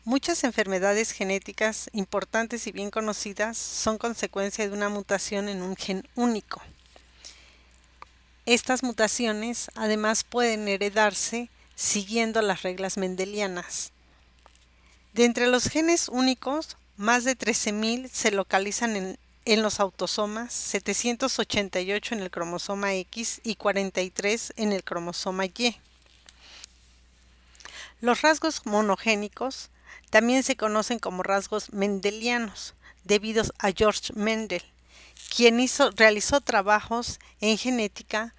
Muchas enfermedades genéticas importantes y bien conocidas son consecuencia de una mutación en un gen único. Estas mutaciones además pueden heredarse siguiendo las reglas mendelianas. De entre los genes únicos, más de 13.000 se localizan en los autosomas, 788 en el cromosoma X y 43 en el cromosoma Y. Los rasgos monogénicos también se conocen como rasgos mendelianos, debido a George Mendel, quien realizó trabajos en genética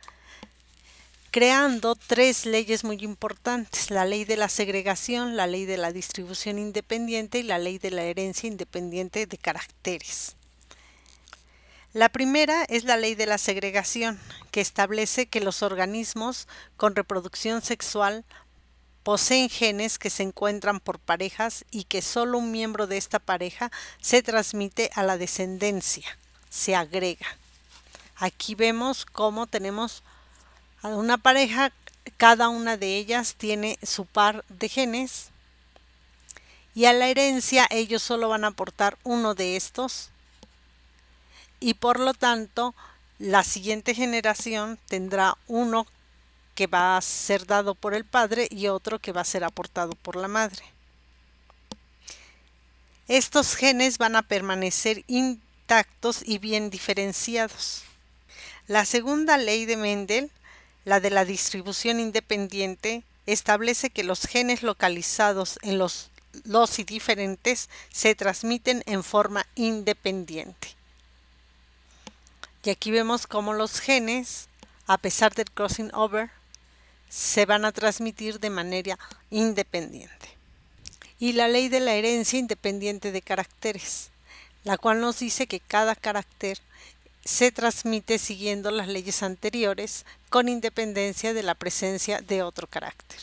creando tres leyes muy importantes: la ley de la segregación, la ley de la distribución independiente y la ley de la herencia independiente de caracteres. La primera es la ley de la segregación, que establece que los organismos con reproducción sexual poseen genes que se encuentran por parejas y que solo un miembro de esta pareja se transmite a la descendencia, se agrega. Aquí vemos cómo tenemos a una pareja, cada una de ellas tiene su par de genes y a la herencia ellos solo van a aportar uno de estos y por lo tanto la siguiente generación tendrá uno que va a ser dado por el padre y otro que va a ser aportado por la madre. Estos genes van a permanecer intactos y bien diferenciados. La segunda ley de Mendel, la de la distribución independiente, establece que los genes localizados en los y diferentes se transmiten en forma independiente. Y aquí vemos cómo los genes, a pesar del crossing over, se van a transmitir de manera independiente. Y la ley de la herencia independiente de caracteres, la cual nos dice que cada carácter se transmite siguiendo las leyes anteriores con independencia de la presencia de otro carácter.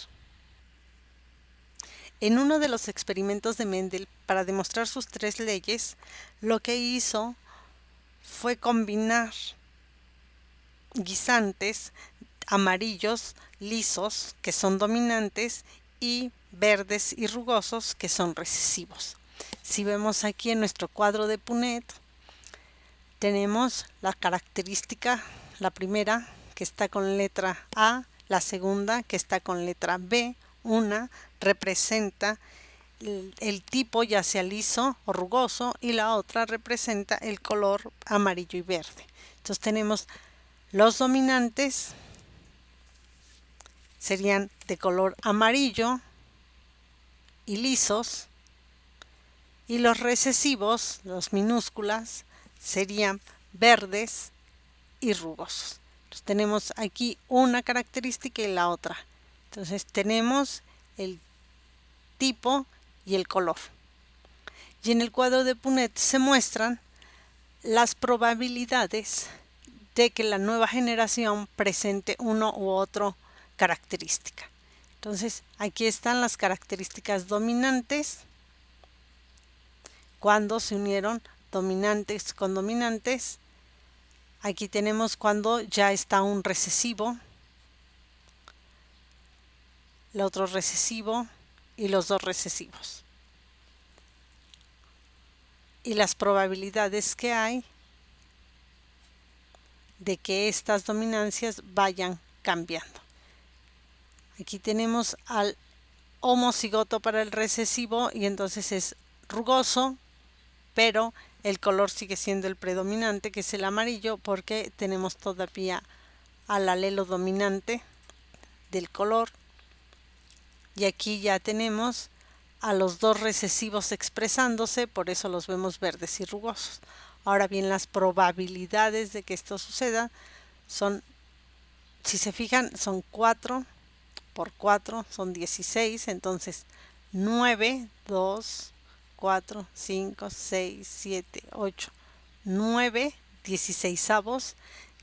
En uno de los experimentos de Mendel para demostrar sus tres leyes, lo que hizo fue combinar guisantes amarillos lisos, que son dominantes, y verdes y rugosos, que son recesivos. Si vemos aquí en nuestro cuadro de Punnett, tenemos la característica, la primera que está con letra A, la segunda que está con letra B. Una representa el tipo ya sea liso o rugoso y la otra representa el color amarillo y verde. Entonces tenemos los dominantes serían de color amarillo y lisos, y los recesivos, los minúsculas, serían verdes y rugosos. Entonces tenemos aquí una característica y la otra. Entonces tenemos el tipo y el color. Y en el cuadro de Punnett se muestran las probabilidades de que la nueva generación presente uno u otro característica. Entonces aquí están las características dominantes cuando se unieron dominantes con dominantes. Aquí tenemos cuando ya está un recesivo, el otro recesivo y los dos recesivos. Y las probabilidades que hay de que estas dominancias vayan cambiando. Aquí tenemos al homocigoto para el recesivo y entonces es rugoso, pero el color sigue siendo el predominante, que es el amarillo, porque tenemos todavía al alelo dominante del color. Y aquí ya tenemos a los dos recesivos expresándose, por eso los vemos verdes y rugosos. Ahora bien, las probabilidades de que esto suceda son, si se fijan, son 4 por 4, son 16, entonces 9, 2, 4, 5, 6, 7, 8, 9 16avos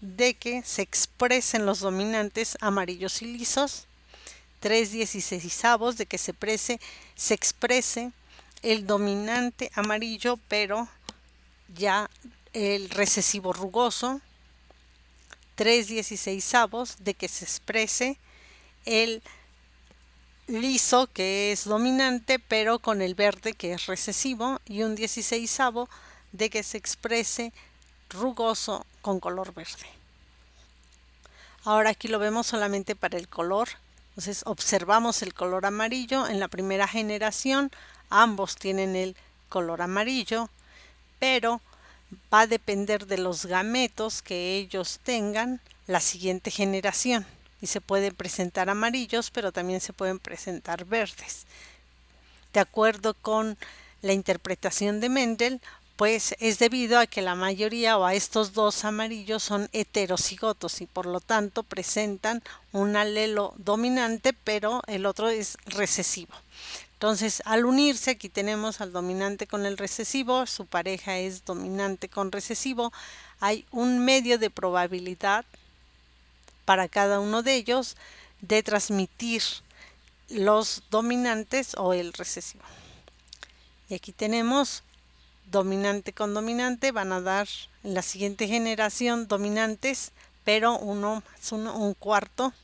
de que se expresen los dominantes amarillos y lisos, 3 16avos de que se exprese el dominante amarillo, pero ya el recesivo rugoso, 3 16avos de que se exprese el liso, que es dominante, pero con el verde, que es recesivo, y un 16avo de que se exprese rugoso con color verde. Ahora aquí lo vemos solamente para el color. Entonces observamos el color amarillo. En la primera generación ambos tienen el color amarillo, pero va a depender de los gametos que ellos tengan la siguiente generación. Y se pueden presentar amarillos, pero también se pueden presentar verdes. De acuerdo con la interpretación de Mendel, pues es debido a que la mayoría o a estos dos amarillos son heterocigotos y por lo tanto presentan un alelo dominante, pero el otro es recesivo. Entonces, al unirse, aquí tenemos al dominante con el recesivo, su pareja es dominante con recesivo, hay un medio de probabilidad para cada uno de ellos de transmitir los dominantes o el recesivo. Y aquí tenemos dominante con dominante, van a dar en la siguiente generación dominantes, pero 1 más 1, un cuarto.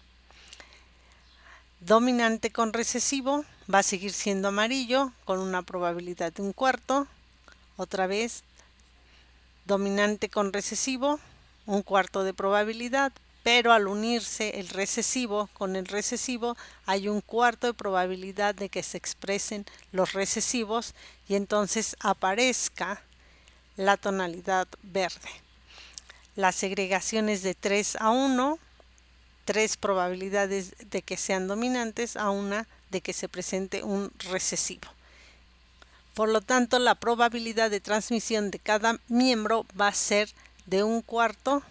Dominante con recesivo va a seguir siendo amarillo con una probabilidad de un cuarto. Otra vez, dominante con recesivo, un cuarto de probabilidad, pero al unirse el recesivo con el recesivo hay un cuarto de probabilidad de que se expresen los recesivos y entonces aparezca la tonalidad verde. La segregación es de 3 a 1, 3 probabilidades de que sean dominantes a una de que se presente un recesivo. Por lo tanto, la probabilidad de transmisión de cada miembro va a ser de un cuarto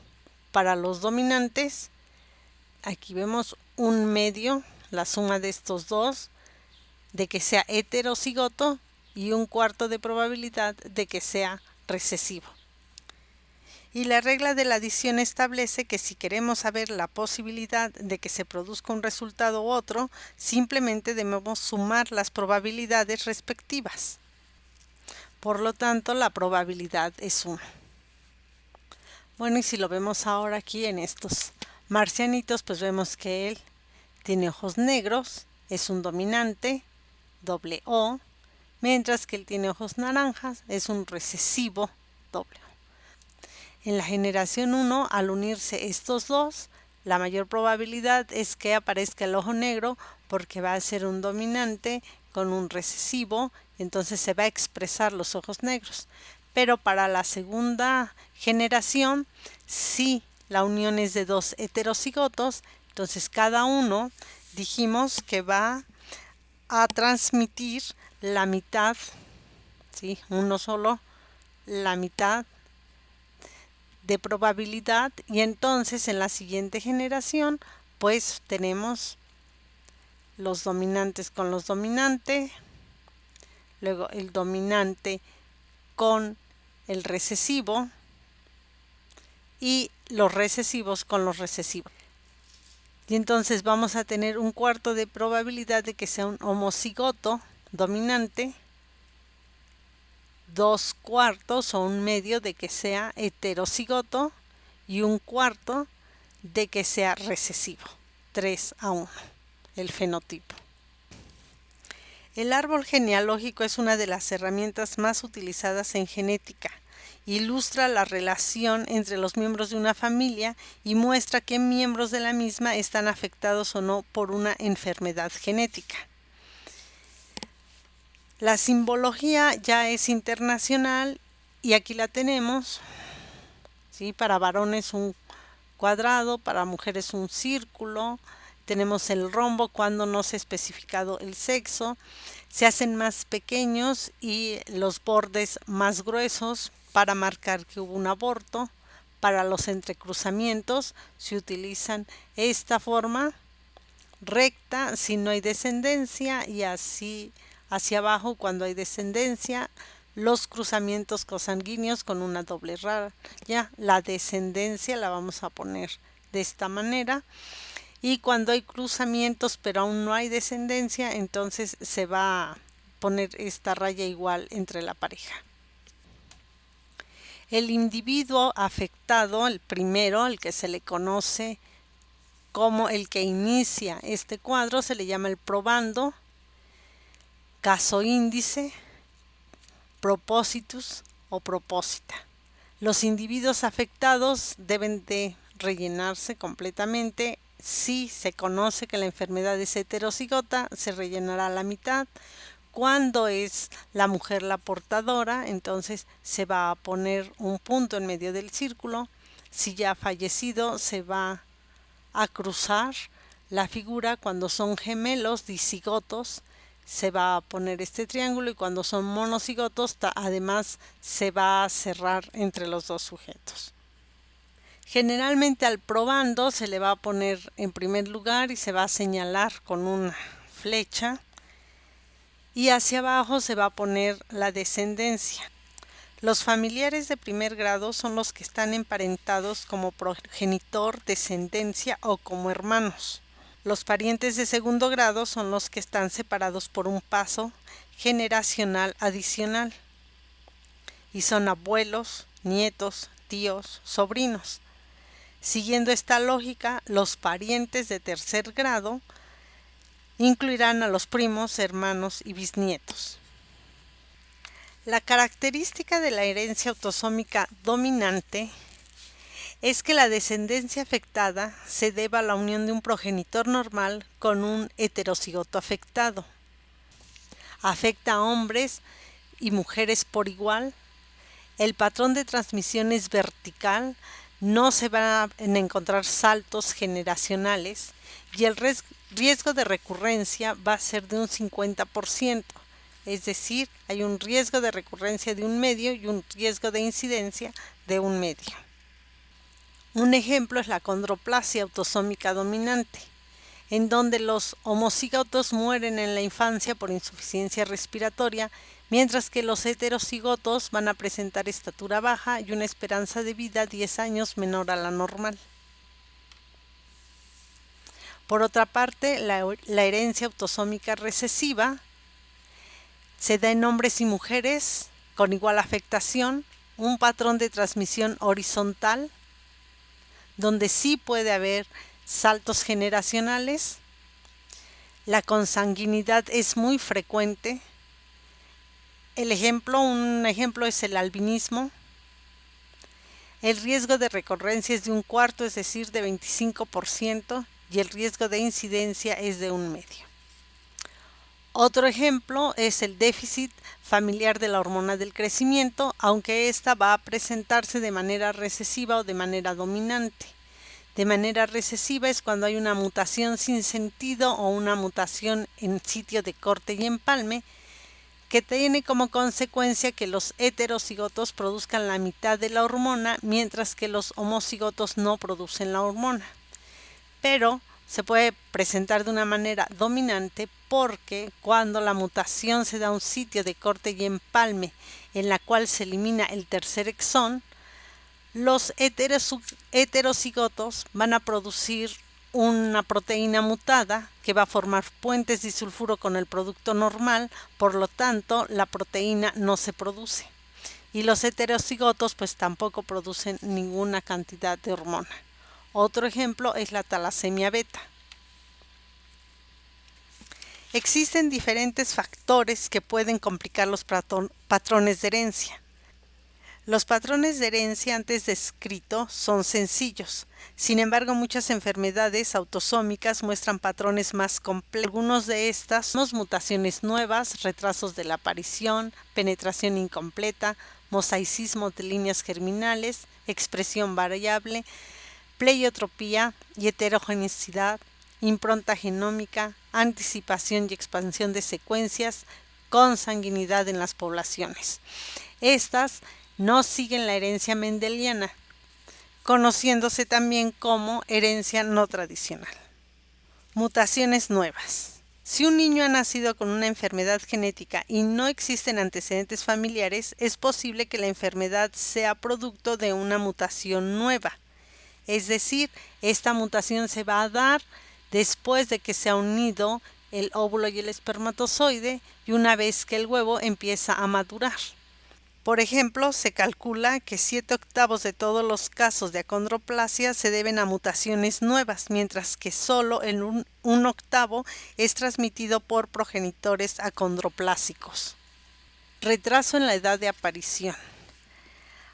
para los dominantes. Aquí vemos un medio, la suma de estos dos, de que sea heterocigoto y un cuarto de probabilidad de que sea recesivo. Y la regla de la adición establece que si queremos saber la posibilidad de que se produzca un resultado u otro, simplemente debemos sumar las probabilidades respectivas. Por lo tanto, la probabilidad es 1. Bueno, y si lo vemos ahora aquí en estos marcianitos, pues vemos que él tiene ojos negros, es un dominante, doble O, mientras que él tiene ojos naranjas, es un recesivo, doble O. En la generación 1, al unirse estos dos, la mayor probabilidad es que aparezca el ojo negro porque va a ser un dominante con un recesivo, entonces se va a expresar los ojos negros. Pero para la segunda generación, si la unión es de dos heterocigotos, entonces cada uno dijimos que va a transmitir la mitad, ¿sí? Uno solo, la mitad de probabilidad y entonces en la siguiente generación pues tenemos los dominantes con los dominantes, luego el dominante con el recesivo y los recesivos con los recesivos. Y entonces vamos a tener un cuarto de probabilidad de que sea un homocigoto dominante, 2 cuartos o un medio de que sea heterocigoto y un cuarto de que sea recesivo, 3 a 1, el fenotipo. El árbol genealógico es una de las herramientas más utilizadas en genética. Ilustra la relación entre los miembros de una familia y muestra qué miembros de la misma están afectados o no por una enfermedad genética. La simbología ya es internacional y aquí la tenemos, ¿sí? Para varones un cuadrado, para mujeres un círculo, tenemos el rombo cuando no se ha especificado el sexo, se hacen más pequeños y los bordes más gruesos para marcar que hubo un aborto. Para los entrecruzamientos se utilizan esta forma recta si no hay descendencia y así hacia abajo cuando hay descendencia. Los cruzamientos cosanguíneos con una doble raya, la descendencia la vamos a poner de esta manera. Y cuando hay cruzamientos pero aún no hay descendencia, entonces se va a poner esta raya igual entre la pareja. El individuo afectado, el primero, el que se le conoce como el que inicia este cuadro se le llama el probando, caso índice, propositus o propósita. Los individuos afectados deben de rellenarse completamente. Si se conoce que la enfermedad es heterocigota, se rellenará a la mitad. Cuando es la mujer la portadora, entonces se va a poner un punto en medio del círculo. Si ya ha fallecido, se va a cruzar la figura. Cuando son gemelos dicigotos, se va a poner este triángulo, y cuando son monocigotos, además se va a cerrar entre los dos sujetos. Generalmente al probando se le va a poner en primer lugar y se va a señalar con una flecha, y hacia abajo se va a poner la descendencia. Los familiares de primer grado son los que están emparentados como progenitor, descendencia o como hermanos. Los parientes de segundo grado son los que están separados por un paso generacional adicional, y son abuelos, nietos, tíos, sobrinos. Siguiendo esta lógica, los parientes de tercer grado incluirán a los primos, hermanos y bisnietos. La característica de la herencia autosómica dominante es que la descendencia afectada se deba a la unión de un progenitor normal con un heterocigoto afectado. Afecta a hombres y mujeres por igual. El patrón de transmisión es vertical, no se van a encontrar saltos generacionales, y el riesgo de recurrencia va a ser de un 50%. Es decir, hay un riesgo de recurrencia de un medio y un riesgo de incidencia de un medio. Un ejemplo es la condroplasia autosómica dominante, en donde los homocigotos mueren en la infancia por insuficiencia respiratoria, mientras que los heterocigotos van a presentar estatura baja y una esperanza de vida 10 años menor a la normal. Por otra parte, la herencia autosómica recesiva se da en hombres y mujeres con igual afectación, un patrón de transmisión horizontal, donde sí puede haber saltos generacionales. La consanguinidad es muy frecuente. Un ejemplo es el albinismo. El riesgo de recurrencia es de un cuarto, es decir, de 25%, y el riesgo de incidencia es de un medio. Otro ejemplo es el déficit familiar de la hormona del crecimiento, aunque ésta va a presentarse de manera recesiva o de manera dominante. De manera recesiva es cuando hay una mutación sin sentido o una mutación en sitio de corte y empalme, que tiene como consecuencia que los heterocigotos produzcan la mitad de la hormona, mientras que los homocigotos no producen la hormona. Pero se puede presentar de una manera dominante porque cuando la mutación se da a un sitio de corte y empalme en la cual se elimina el tercer exón, los heterocigotos van a producir una proteína mutada que va a formar puentes disulfuro con el producto normal, por lo tanto la proteína no se produce. Y los heterocigotos pues tampoco producen ninguna cantidad de hormona. Otro ejemplo es la talasemia beta. Existen diferentes factores que pueden complicar los patrones de herencia. Los patrones de herencia antes descritos son sencillos. Sin embargo, muchas enfermedades autosómicas muestran patrones más complejos. Algunos de estas son mutaciones nuevas, retrasos de la aparición, penetración incompleta, mosaicismo de líneas germinales, expresión variable, pleiotropía y heterogeneidad, impronta genómica, anticipación y expansión de secuencias, consanguinidad en las poblaciones. Estas no siguen la herencia mendeliana, conociéndose también como herencia no tradicional. Mutaciones nuevas. Si un niño ha nacido con una enfermedad genética y no existen antecedentes familiares, es posible que la enfermedad sea producto de una mutación nueva. Es decir, esta mutación se va a dar después de que se ha unido el óvulo y el espermatozoide y una vez que el huevo empieza a madurar. Por ejemplo, se calcula que 7/8 de todos los casos de acondroplasia se deben a mutaciones nuevas, mientras que solo el 1/8 es transmitido por progenitores acondroplásicos. Retraso en la edad de aparición.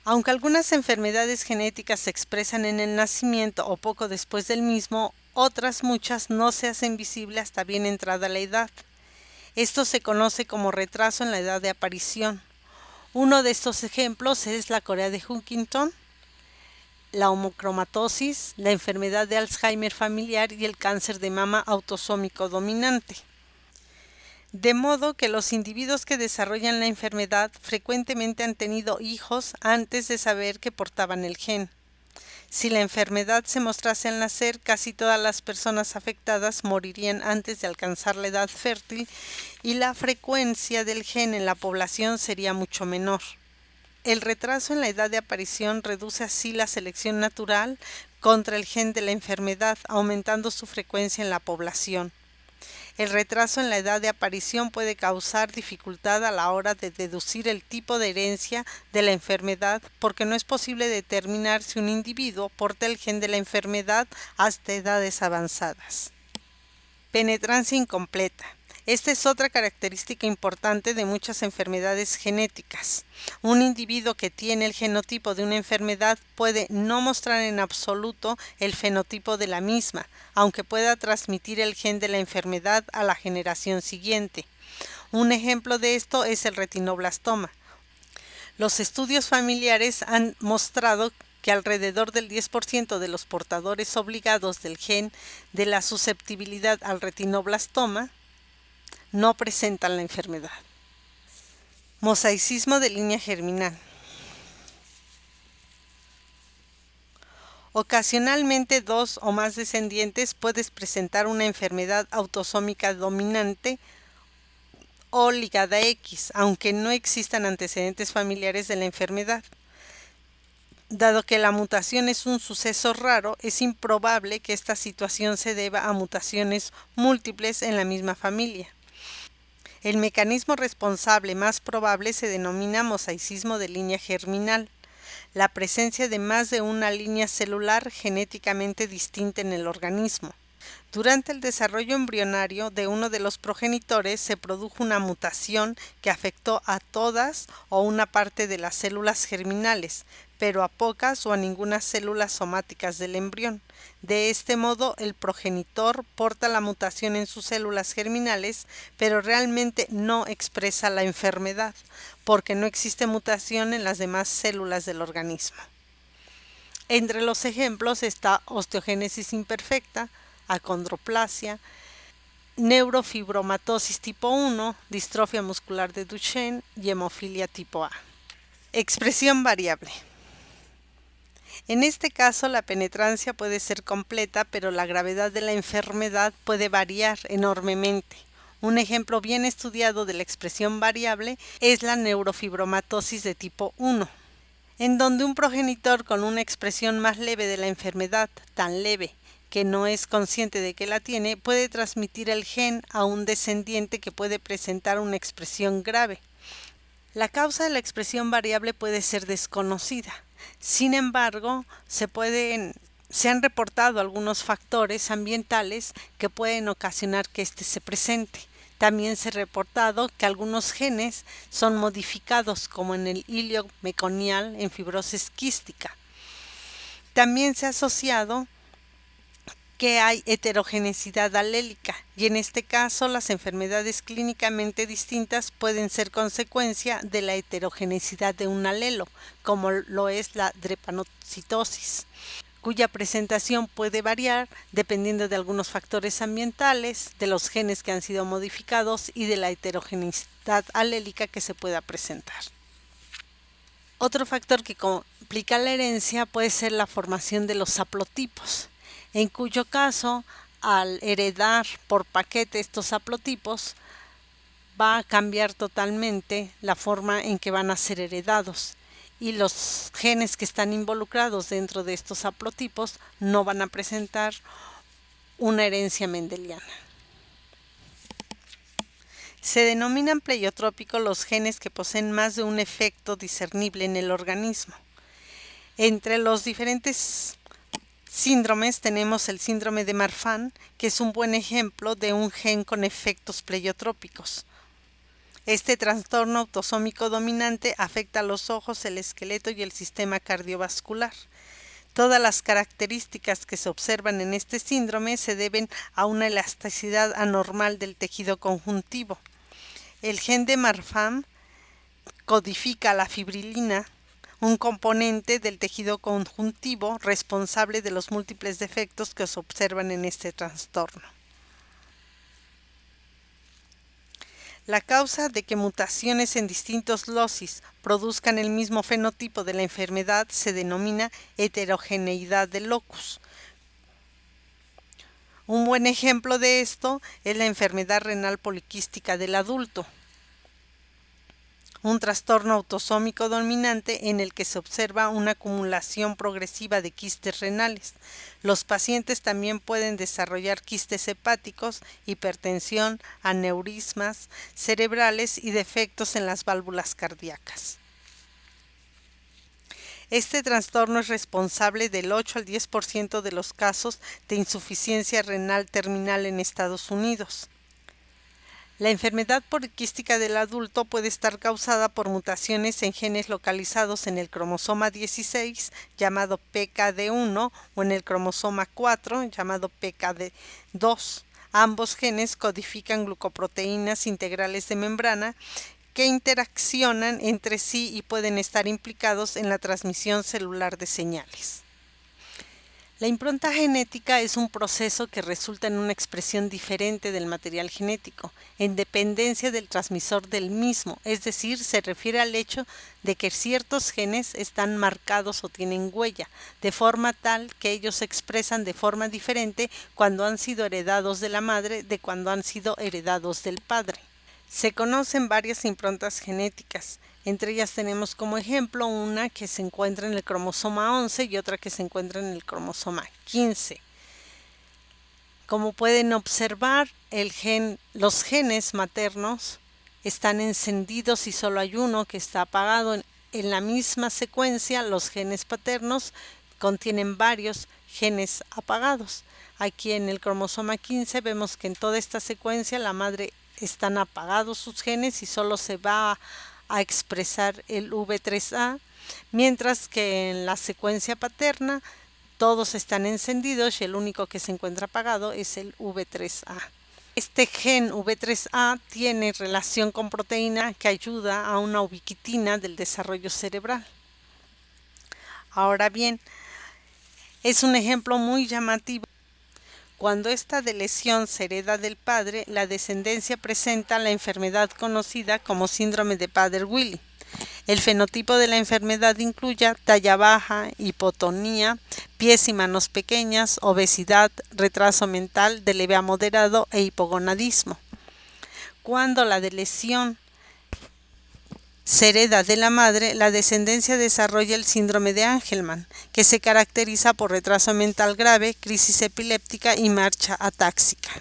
Aunque algunas enfermedades genéticas se expresan en el nacimiento o poco después del mismo, otras muchas no se hacen visibles hasta bien entrada la edad. Esto se conoce como retraso en la edad de aparición. Uno de estos ejemplos es la corea de Huntington, la homocromatosis, la enfermedad de Alzheimer familiar y el cáncer de mama autosómico dominante. De modo que los individuos que desarrollan la enfermedad frecuentemente han tenido hijos antes de saber que portaban el gen. Si la enfermedad se mostrase al nacer, casi todas las personas afectadas morirían antes de alcanzar la edad fértil y la frecuencia del gen en la población sería mucho menor. El retraso en la edad de aparición reduce así la selección natural contra el gen de la enfermedad, aumentando su frecuencia en la población. El retraso en la edad de aparición puede causar dificultad a la hora de deducir el tipo de herencia de la enfermedad porque no es posible determinar si un individuo porta el gen de la enfermedad hasta edades avanzadas. Penetrancia incompleta. Esta es otra característica importante de muchas enfermedades genéticas. Un individuo que tiene el genotipo de una enfermedad puede no mostrar en absoluto el fenotipo de la misma, aunque pueda transmitir el gen de la enfermedad a la generación siguiente. Un ejemplo de esto es el retinoblastoma. Los estudios familiares han mostrado que alrededor del 10% de los portadores obligados del gen de la susceptibilidad al retinoblastoma no presentan la enfermedad. Mosaicismo de línea germinal. Ocasionalmente 2 o más descendientes pueden presentar una enfermedad autosómica dominante o ligada X, aunque no existan antecedentes familiares de la enfermedad. Dado que la mutación es un suceso raro, es improbable que esta situación se deba a mutaciones múltiples en la misma familia. El mecanismo responsable más probable se denomina mosaicismo de línea germinal, la presencia de más de una línea celular genéticamente distinta en el organismo. Durante el desarrollo embrionario de uno de los progenitores se produjo una mutación que afectó a todas o una parte de las células germinales, pero a pocas o a ninguna células somáticas del embrión. De este modo, el progenitor porta la mutación en sus células germinales, pero realmente no expresa la enfermedad, porque no existe mutación en las demás células del organismo. Entre los ejemplos está osteogénesis imperfecta, acondroplasia, neurofibromatosis tipo 1, distrofia muscular de Duchenne y hemofilia tipo A. Expresión variable. En este caso, la penetrancia puede ser completa, pero la gravedad de la enfermedad puede variar enormemente. Un ejemplo bien estudiado de la expresión variable es la neurofibromatosis de tipo 1, en donde un progenitor con una expresión más leve de la enfermedad, tan leve que no es consciente de que la tiene, puede transmitir el gen a un descendiente que puede presentar una expresión grave. La causa de la expresión variable puede ser desconocida. Sin embargo, se han reportado algunos factores ambientales que pueden ocasionar que éste se presente. También se ha reportado que algunos genes son modificados, como en el hilo meconial en fibrosis quística. También se ha asociado que hay heterogeneidad alélica, y en este caso las enfermedades clínicamente distintas pueden ser consecuencia de la heterogeneidad de un alelo, como lo es la drepanocitosis, cuya presentación puede variar dependiendo de algunos factores ambientales, de los genes que han sido modificados y de la heterogeneidad alélica que se pueda presentar. Otro factor que complica la herencia puede ser la formación de los haplotipos, en cuyo caso, al heredar por paquete estos haplotipos, va a cambiar totalmente la forma en que van a ser heredados, y los genes que están involucrados dentro de estos haplotipos no van a presentar una herencia mendeliana. Se denominan pleiotrópicos los genes que poseen más de un efecto discernible en el organismo. Entre los diferentes síndromes tenemos el síndrome de Marfan, que es un buen ejemplo de un gen con efectos pleiotrópicos. Este trastorno autosómico dominante afecta a los ojos, el esqueleto y el sistema cardiovascular. Todas las características que se observan en este síndrome se deben a una elasticidad anormal del tejido conjuntivo. El gen de Marfan codifica la fibrilina, un componente del tejido conjuntivo responsable de los múltiples defectos que se observan en este trastorno. La causa de que mutaciones en distintos locis produzcan el mismo fenotipo de la enfermedad se denomina heterogeneidad de locus. Un buen ejemplo de esto es la enfermedad renal poliquística del adulto, un trastorno autosómico dominante en el que se observa una acumulación progresiva de quistes renales. Los pacientes también pueden desarrollar quistes hepáticos, hipertensión, aneurismas cerebrales y defectos en las válvulas cardíacas. Este trastorno es responsable del 8 al 10% de los casos de insuficiencia renal terminal en Estados Unidos. La enfermedad poliquística del adulto puede estar causada por mutaciones en genes localizados en el cromosoma 16, llamado PKD1, o en el cromosoma 4, llamado PKD2. Ambos genes codifican glucoproteínas integrales de membrana que interaccionan entre sí y pueden estar implicados en la transmisión celular de señales. La impronta genética es un proceso que resulta en una expresión diferente del material genético, en dependencia del transmisor del mismo, es decir, se refiere al hecho de que ciertos genes están marcados o tienen huella, de forma tal que ellos se expresan de forma diferente cuando han sido heredados de la madre de cuando han sido heredados del padre. Se conocen varias improntas genéticas. Entre ellas tenemos como ejemplo una que se encuentra en el cromosoma 11 y otra que se encuentra en el cromosoma 15. Como pueden observar, los genes maternos están encendidos y solo hay uno que está apagado. En la misma secuencia, los genes paternos contienen varios genes apagados. Aquí en el cromosoma 15 vemos que en toda esta secuencia la madre están apagados sus genes y solo se va a expresar el V3A, mientras que en la secuencia paterna todos están encendidos y el único que se encuentra apagado es el V3A. Este gen V3A tiene relación con proteína que ayuda a una ubiquitina del desarrollo cerebral. Ahora bien, es un ejemplo muy llamativo. Cuando esta lesión se hereda del padre, la descendencia presenta la enfermedad conocida como síndrome de Prader-Willi. El fenotipo de la enfermedad incluye talla baja, hipotonía, pies y manos pequeñas, obesidad, retraso mental de leve a moderado e hipogonadismo. Cuando la lesión se hereda de la madre, la descendencia desarrolla el síndrome de Angelman, que se caracteriza por retraso mental grave, crisis epiléptica y marcha atáxica.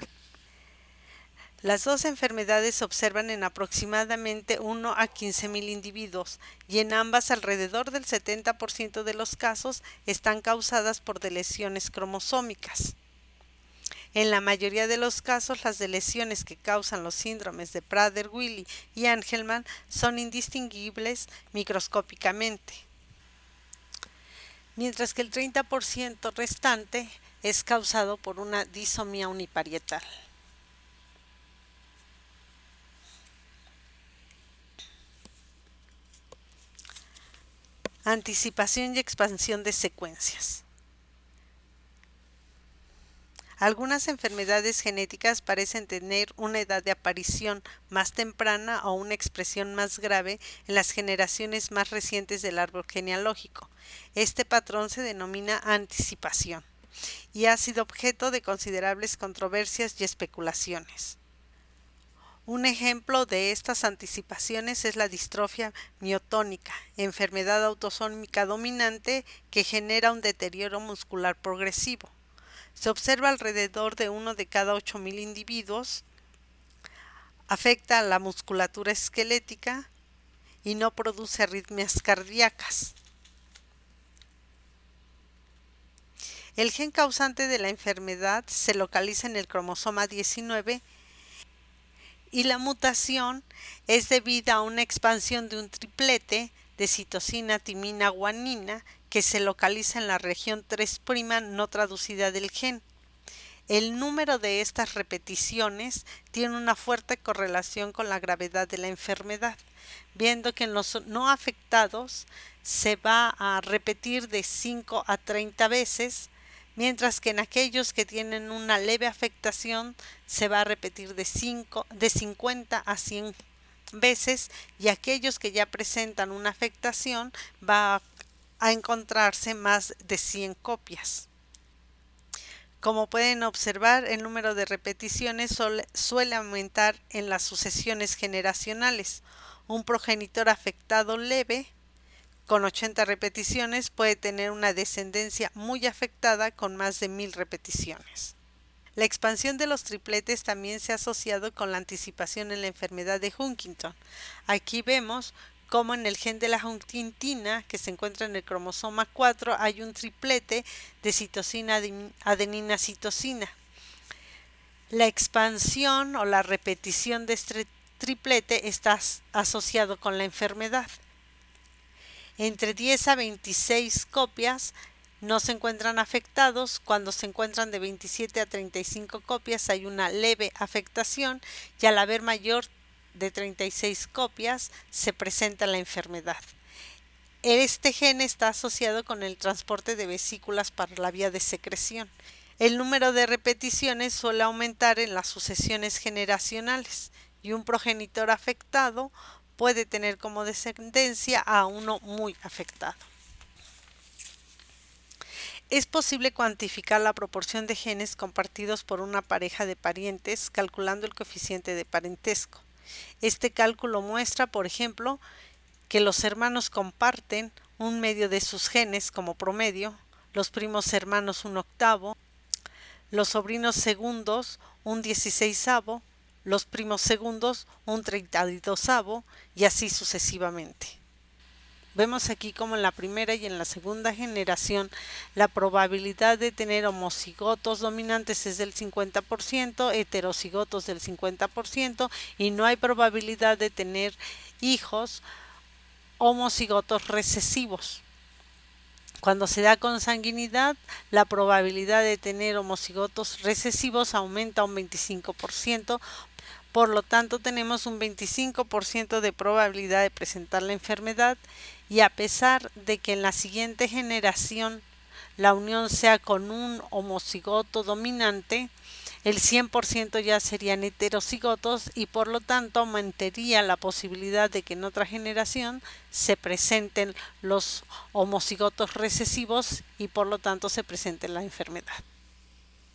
Las dos enfermedades se observan en aproximadamente 1 a 15,000 individuos y en ambas alrededor del 70% de los casos están causadas por lesiones cromosómicas. En la mayoría de los casos, las lesiones que causan los síndromes de Prader-Willi y Angelman son indistinguibles microscópicamente, mientras que el 30% restante es causado por una disomía uniparietal. Anticipación y expansión de secuencias. Algunas enfermedades genéticas parecen tener una edad de aparición más temprana o una expresión más grave en las generaciones más recientes del árbol genealógico. Este patrón se denomina anticipación y ha sido objeto de considerables controversias y especulaciones. Un ejemplo de estas anticipaciones es la distrofia miotónica, enfermedad autosómica dominante que genera un deterioro muscular progresivo. Se observa alrededor de 1 de cada 8,000 individuos. Afecta a la musculatura esquelética y no produce arritmias cardíacas. El gen causante de la enfermedad se localiza en el cromosoma 19 y la mutación es debida a una expansión de un triplete de citosina, timina, guanina que se localiza en la región 3' no traducida del gen. El número de estas repeticiones tiene una fuerte correlación con la gravedad de la enfermedad, viendo que en los no afectados se va a repetir de 5 a 30 veces, mientras que en aquellos que tienen una leve afectación se va a repetir de 50 a 100 veces, y aquellos que ya presentan una afectación va a encontrarse más de 100 copias. Como pueden observar, el número de repeticiones suele aumentar en las sucesiones generacionales. Un progenitor afectado leve con 80 repeticiones puede tener una descendencia muy afectada con más de 1000 repeticiones. La expansión de los tripletes también se ha asociado con la anticipación en la enfermedad de Huntington. Aquí vemos cómo en el gen de la huntingtina, que se encuentra en el cromosoma 4, hay un triplete de citosina, adenina, citosina. La expansión o la repetición de este triplete está asociado con la enfermedad. Entre 10 a 26 copias no se encuentran afectados. Cuando se encuentran de 27 a 35 copias hay una leve afectación, y al haber mayor de 36 copias se presenta la enfermedad. Este gen está asociado con el transporte de vesículas para la vía de secreción. El número de repeticiones suele aumentar en las sucesiones generacionales, y un progenitor afectado puede tener como descendencia a uno muy afectado. Es posible cuantificar la proporción de genes compartidos por una pareja de parientes calculando el coeficiente de parentesco. Este cálculo muestra, por ejemplo, que los hermanos comparten un medio de sus genes como promedio, los primos hermanos un octavo, los sobrinos segundos un 16avo, los primos segundos un 32avo, y así sucesivamente. Vemos aquí como en la primera y en la segunda generación la probabilidad de tener homocigotos dominantes es del 50%, heterocigotos del 50%, y no hay probabilidad de tener hijos homocigotos recesivos. Cuando se da consanguinidad, la probabilidad de tener homocigotos recesivos aumenta a un 25%, por lo tanto tenemos un 25% de probabilidad de presentar la enfermedad, y a pesar de que en la siguiente generación la unión sea con un homocigoto dominante, el 100% ya serían heterocigotos, y por lo tanto aumentaría la posibilidad de que en otra generación se presenten los homocigotos recesivos y por lo tanto se presente la enfermedad.